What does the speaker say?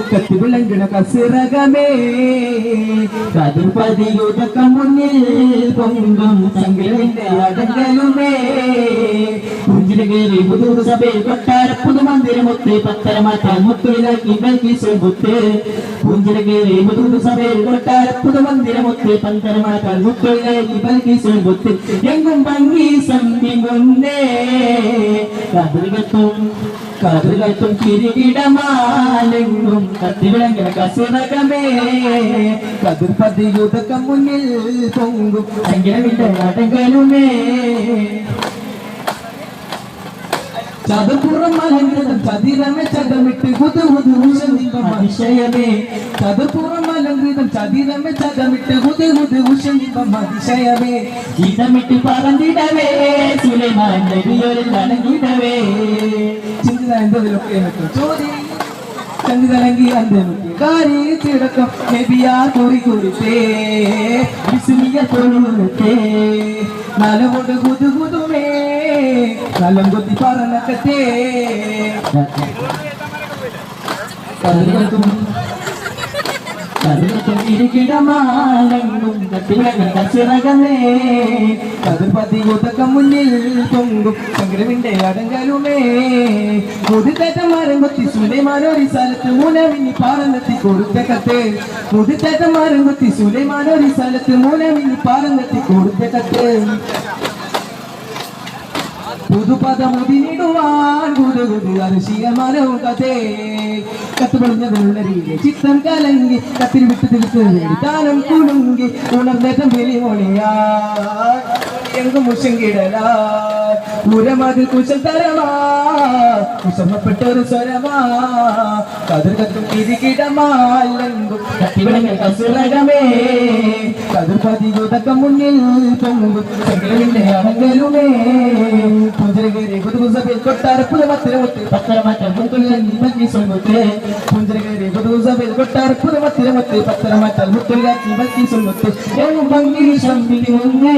കത്തിവിളങ്ങണ കസിറകമേ കതിർപതിയുതക്ക മുന്നിൽ പൊങ്കും സംഗീതന്റെ അടങ്കലുമേ പുഞ്ചിരകേറി പുതു സഭയിൽ കൊട്ടാര പുതുമന്ദിരമൊത്ത് പത്തരമാറ്റാൻ മുത്തുവിലാക്കി ബൽക്കീസുൽബുത്ത് പുഞ്ചിരകേറി പുതു സഭയിൽ കൊട്ടാര പുതുമന്ദിരമൊത്ത് പത്തരമാറ്റാൻ മുത്തുവിലാക്കി ബൽക്കീസുൽബുത്ത് എങ്കും ഭംഗി സംബിങ്ങുന്നേ കതിർകത്തും കിരീടമാലെങ്ങും കത്തിവിളങ്ങണ കസുരകമേ കതിർപതിയുതക്ക മുന്നിൽ പൊങ്കും സംഗീതന്റെ അടങ്കലുമേ ചതുർപ്പുറം അലങ്കൃതം ചതിരമേ ചതമിട്ട് അതിശയമേ ചതുർപ്പുറം അലങ്കൃതം ചതിരമേ ചതമിട്ട് അതിശയമേ ചീതമിട്ട് പറന്നിടവേ സുലൈമാൻ നബിയോരിൽ അടങ്ങിടവേ ചിന്ത എന്തതിലൊക്കെ ചോദ്യം ചന്ദിതലങ്കി അന്തമുട്ടി കാരി തിടക്കം നബിയാർ കൂറി കുറിത്തേ വിസ്മിയ തൊഴുത്തേ നലകൊണ്ട് കുതുകുതുമേ നലം കൊത്തി പറന്നക്കത്തേ കിടമാലങ്ങും കത്തിവിളങ്ങേ കതിർപതിയുതക്ക മുന്നിൽ പൊങ്കും സംഗ്രവിന്റെ അടങ്കലുമേ മുതിത്തേറ്റന്മാരും കൊത്തി സുലൈമാനൊരു സ്ഥലത്ത് മൂലമിനി പാറന്നെത്തി കൊടുത്ത കത്തേ മുതിത്തേറ്റന്മാരും കൊത്തി സുലൈമാനൊരു സ്ഥലത്ത് മൂലമിനി പാറന്നെത്തി കൊടുത്ത കത്തേ പുതുപദമുതിനിടുവാൻ പുതുപുതു അർശീയമാനവും കഥേ കത്തുപൊളിഞ്ഞതുള്ളരിയിലെ ചിത്തം കലങ്കി കത്തിൽ വിട്ടു തിരിച്ചു താനം കുലുങ്കി ഉണർന്നേറ്റം വെളിമൊഴിയാ എങ്കും മുഷങ്കിടലാ പുരമതിൽ കുശൽ തരമാ കുശമപ്പെട്ടൊരു സ്വരമാ കതിർകത്തും കിരികിടമാലെങ്കും കത്തിവിളങ്ങ കസുരകമേ കതിർപതിയുതക്ക മുന്നിൽ പൊങ്കും സംഗീതത്തിന്റെ അടങ്കലുമേ പുഞ്ചരകേറി പുതുസഭയിൽ കൊട്ടാര പുതുമത്തിരമൊത്ത് പത്തരമാറ്റാൻ മുത്തുലി സൊൽമുത്തേ പുഞ്ചരകേറി പുതുസഭയിൽ കൊട്ടാര പുതുമത്തിരമൊത്ത് പത്തരമാറ്റാൻ മുത്തുലാക്കി ബൽക്കി സൊൽമുത്ത് ഭംഗി ശംബിലി മുന്നേ